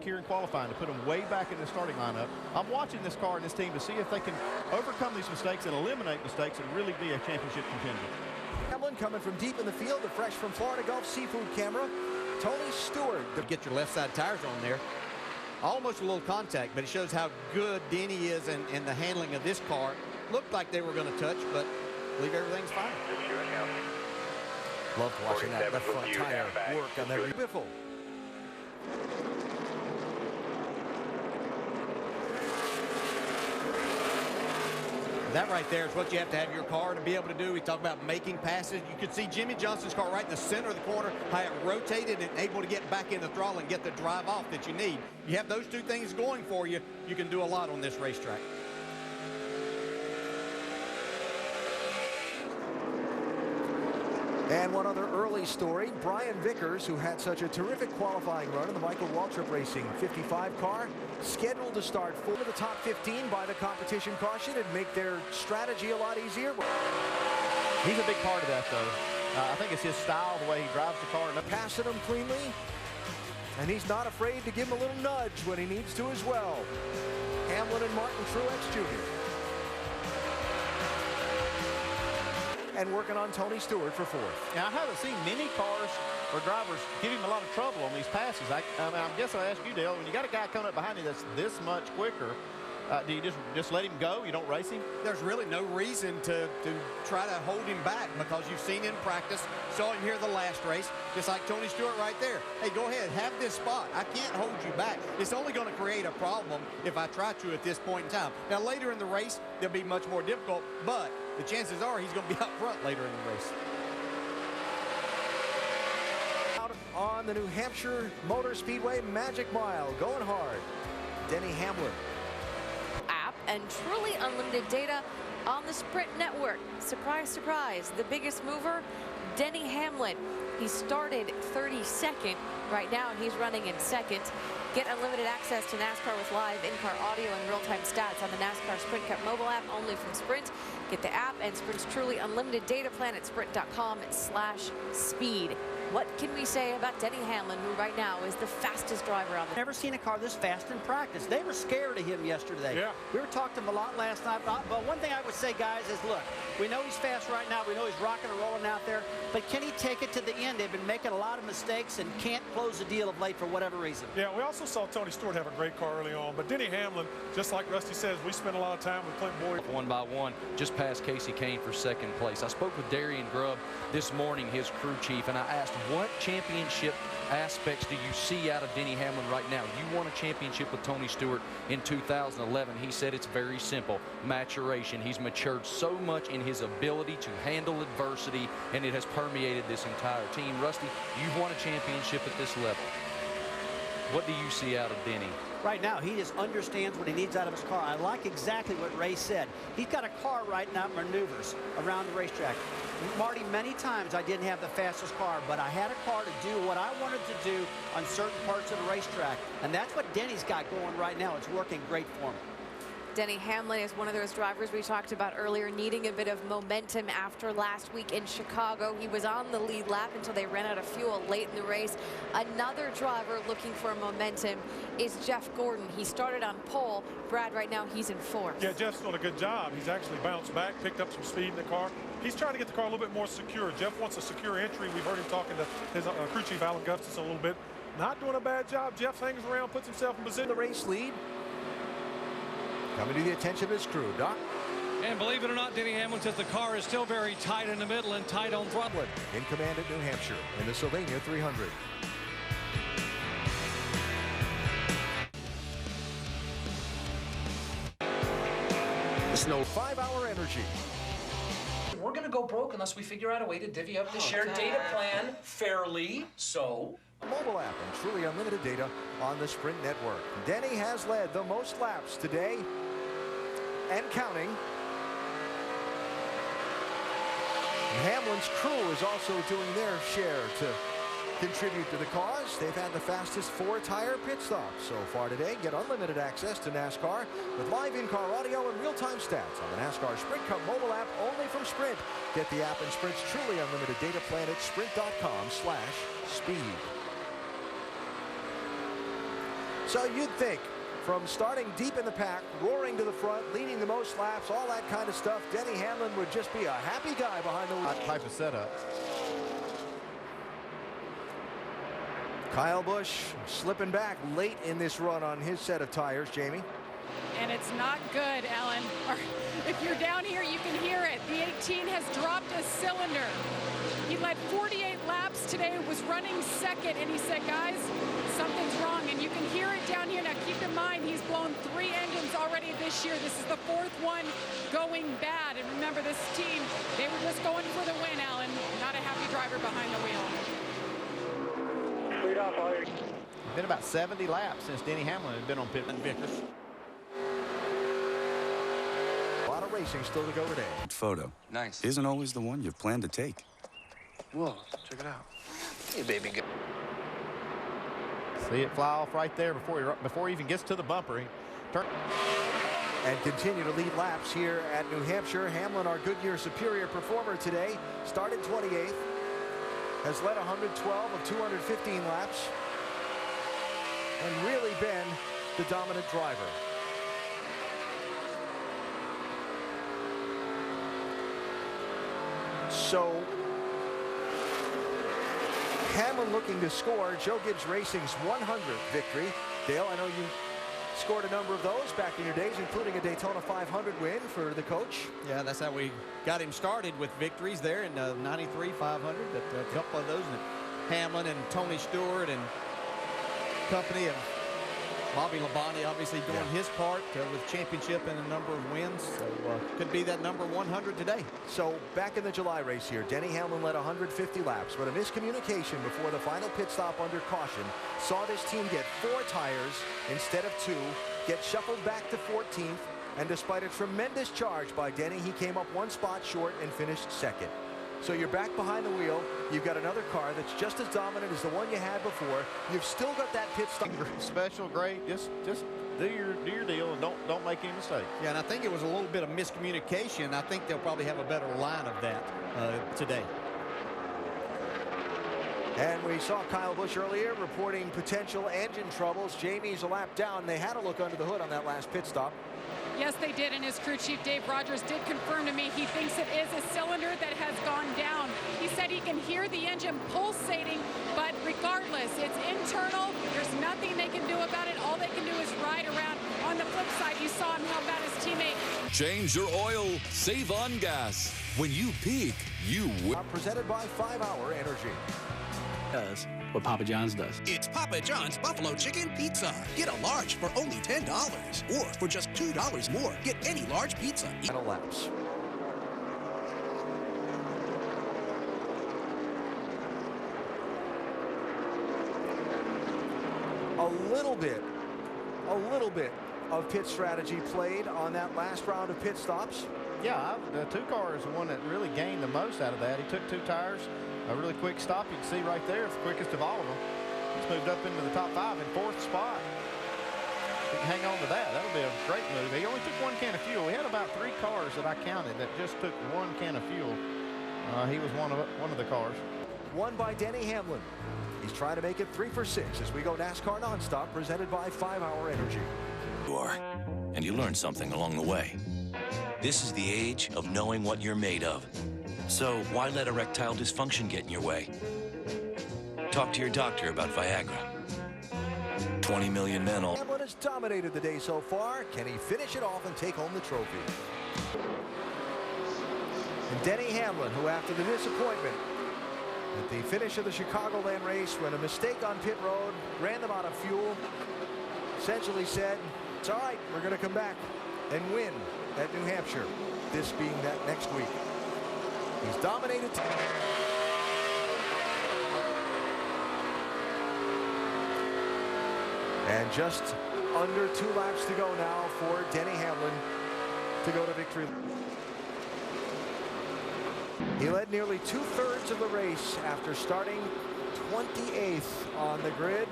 here in qualifying to put them way back in the starting lineup. I'm watching this car and this team to see if they can overcome these mistakes and eliminate mistakes and really be a championship contender. Hamlin coming from deep in the field, the fresh from Florida Gulf Seafood camera. Tony Stewart. Get your left side tires on there. Almost a little contact, but it shows how good Denny is in the handling of this car. Looked like they were going to touch, but I believe everything's fine. Loved watching that left front tire work on that Biffle. That right there is what you have to have your car to be able to do. We talk about making passes. You could see Jimmy Johnson's car right in the center of the corner, how it rotated and able to get back in the throttle and get the drive off that you need. You have those two things going for you, you can do a lot on this racetrack. And one other early story, Brian Vickers, who had such a terrific qualifying run in the Michael Waltrip Racing 55 car, scheduled to start full to the top 15 by the competition caution and make their strategy a lot easier. He's a big part of that, though. I think it's his style, the way he drives the car. And passing him cleanly, and he's not afraid to give him a little nudge when he needs to as well. Hamlin and Martin Truex Jr. And working on Tony Stewart for fourth. Now, I haven't seen many cars or drivers give him a lot of trouble on these passes. I guess I'll ask you, Dale, when you got a guy coming up behind you that's this much quicker, do you just let him go? You don't race him? There's really no reason to try to hold him back because you've seen in practice, saw him here the last race, just like Tony Stewart right there. Hey, go ahead, have this spot. I can't hold you back. It's only going to create a problem if I try to at this point in time. Now, later in the race, they'll be much more difficult, but the chances are he's going to be up front later in the race. Out on the New Hampshire Motor Speedway Magic Mile, going hard. Denny Hamlin. App and truly unlimited data on the Sprint network. Surprise, surprise, the biggest mover, Denny Hamlin. He started 32nd. Right now, he's running in second. Get unlimited access to NASCAR with live in-car audio and real-time stats on the NASCAR Sprint Cup mobile app, only from Sprint. Get the app and Sprint's truly unlimited data plan at sprint.com/speed. What can we say about Denny Hamlin, who right now is the fastest driver on the... Never seen a car this fast in practice. They were scared of him yesterday. Yeah. We were talking to him a lot last night, but one thing I would say, guys, is look, we know he's fast right now. We know he's rocking and rolling out there, but can he take it to the end? They've been making a lot of mistakes and can't close the deal of late for whatever reason. Yeah, we also saw Tony Stewart have a great car early on, but Denny Hamlin, just like Rusty says, we spent a lot of time with Clint Boyd. One by one, just past Casey Kane for second place. I spoke with Darian Grubb this morning, his crew chief, and I asked what championship aspects do you see out of Denny Hamlin right now? You won a championship with Tony Stewart in 2011. He said it's very simple, maturation. He's matured so much in his ability to handle adversity, and it has permeated this entire team. Rusty, you've won a championship at this level. What do you see out of Denny? Right now, he just understands what he needs out of his car. I like exactly what Ray said. He's got a car right now, maneuvers around the racetrack. Marty, many times I didn't have the fastest car, but I had a car to do what I wanted to do on certain parts of the racetrack. And that's what Denny's got going right now. It's working great for him. Denny Hamlin is one of those drivers we talked about earlier, needing a bit of momentum after last week in Chicago. He was on the lead lap until they ran out of fuel late in the race. Another driver looking for momentum is Jeff Gordon. He started on pole. Brad, right now he's in fourth. Yeah, Jeff's doing a good job. He's actually bounced back, picked up some speed in the car. He's trying to get the car a little bit more secure. Jeff wants a secure entry. We've heard him talking to his crew chief, Alan Gustafson, a little bit. Not doing a bad job. Jeff hangs around, puts himself in position. The race lead. Coming to the attention of his crew, Doc. And believe it or not, Denny Hamlin says the car is still very tight in the middle and tight on throttle. In command at New Hampshire in the Sylvania 300. The Snow 5-hour energy. We're going to go broke unless we figure out a way to divvy up the shared data plan fairly. So Mobile app and truly unlimited data on the Sprint network. Denny has led the most laps today and counting. And Hamlin's crew is also doing their share to contribute to the cause. They've had the fastest 4-tire pit stop so far today. Get unlimited access to NASCAR with live in-car audio and real-time stats on the NASCAR Sprint Cup mobile app only from Sprint. Get the app and Sprint's truly unlimited data plan at sprint.com/speed. So you'd think, from starting deep in the pack, roaring to the front, leading the most laps, all that kind of stuff, Denny Hamlin would just be a happy guy behind the wheel. That type of setup. Kyle Busch slipping back late in this run on his set of tires, Jamie. And it's not good, Alan. Or if you're down here, you can hear it. The 18 has dropped a cylinder. He led 48 laps today, was running second, and he said, guys, something's wrong. And you can hear it down here. Now, keep in mind, he's blown 3 engines already this year. This is the 4th one going bad. And remember, this team, they were just going for the win, Alan. Not a happy driver behind the wheel. Lead off, Ollie. It's been about 70 laps since Denny Hamlin has been on pit. Vickers. A lot of racing still to go today. Photo. Nice. Isn't always the one you've planned to take. Whoa, check it out. Hey, baby. See it fly off right there before he even gets to the bumper. He turn. And continue to lead laps here at New Hampshire. Hamlin, our Goodyear Superior performer today, started 28th, has led 112 of 215 laps, and really been the dominant driver. So Hamlin looking to score Joe Gibbs Racing's 100th victory. Dale, I know you scored a number of those back in your days, including a Daytona 500 win for the coach. Yeah, that's how we got him started with victories there in 93 500. But a couple of those, and Hamlin and Tony Stewart and company, and Bobby Labonte obviously doing his part with championship and a number of wins. So could be that number 100 today. So back in the July race here, Denny Hamlin led 150 laps, but a miscommunication before the final pit stop under caution saw this team get 4 tires instead of 2, get shuffled back to 14th, and despite a tremendous charge by Denny, he came up 1 spot short and finished second. So you're back behind the wheel. You've got another car that's just as dominant as the one you had before. You've still got that pit stop. Special, great. Just do your deal and don't make any mistakes. Yeah, and I think it was a little bit of miscommunication. I think they'll probably have a better line of that today. And we saw Kyle Busch earlier reporting potential engine troubles. Jamie's a lap down. They had a look under the hood on that last pit stop. Yes, they did, and his crew chief, Dave Rogers, did confirm to me he thinks it is a cylinder that has gone down. He said he can hear the engine pulsating, but regardless, it's internal. There's nothing they can do about it. All they can do is ride around. On the flip side, you saw him help out his teammate. Change your oil, save on gas. When you peak, you win. Presented by 5 Hour Energy. Does what Papa John's does. It's Papa John's Buffalo Chicken Pizza. Get a large for only $10, or for just $2 more, get any large pizza. Final laps. A little bit of pit strategy played on that last round of pit stops. Yeah, the 2 car is the one that really gained the most out of that. He took 2 tires. A really quick stop. You can see right there, it's the quickest of all of them. He's moved up into the top 5 in 4th spot. He can hang on to that. That'll be a great move. He only took 1 can of fuel. We had about 3 cars that I counted that just took 1 can of fuel. He was one of the cars. Won by Denny Hamlin. He's trying to make it 3 for 6 as we go NASCAR nonstop, presented by 5 Hour Energy. You are, and you learn something along the way. This is the age of knowing what you're made of. So why let erectile dysfunction get in your way? Talk to your doctor about Viagra. 20 million men all. Hamlin has dominated the day so far. Can he finish it off and take home the trophy? And Denny Hamlin, who after the disappointment at the finish of the Chicagoland race, when a mistake on pit road ran them out of fuel, essentially said, it's all right, we're going to come back and win at New Hampshire, this being that next week. He's dominated. And just under 2 laps to go now for Denny Hamlin to go to victory. He led nearly 2/3 of the race after starting 28th on the grid.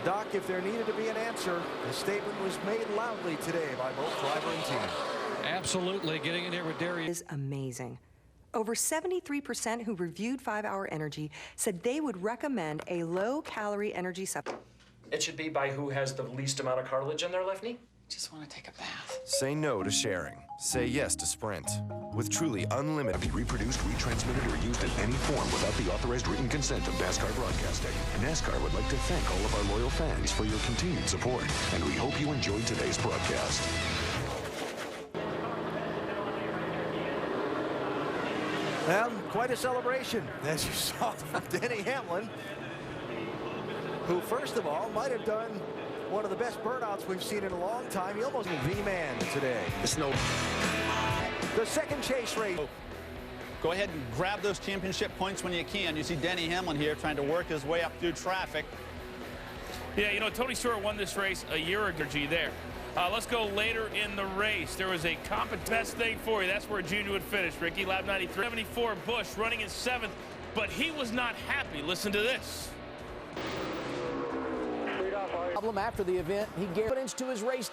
Doc, if there needed to be an answer, the statement was made loudly today by both driver and team. Absolutely, getting in here with Darius is amazing. Over 73% who reviewed 5 Hour Energy said they would recommend a low-calorie energy supplement. It should be by who has the least amount of cartilage in their left knee. Just want to take a bath. Say no to sharing. Say yes to Sprint. With truly unlimited. Be reproduced, retransmitted, or used in any form without the authorized written consent of NASCAR Broadcasting. NASCAR would like to thank all of our loyal fans for your continued support, and we hope you enjoyed today's broadcast. Well, quite a celebration, as you saw from Denny Hamlin, who, first of all, might have done one of the best burnouts we've seen in a long time. He almost V-man today. The second chase race. Go ahead and grab those championship points when you can. You see Denny Hamlin here trying to work his way up through traffic. Yeah, you know, Tony Stewart won this race a year ago. There. Let's go later in the race. There was a best thing for you. That's where Junior would finish. Ricky, lap 93. 74, Busch running in 7th, but he was not happy. Listen to this. Problem after the event, he confidence to his race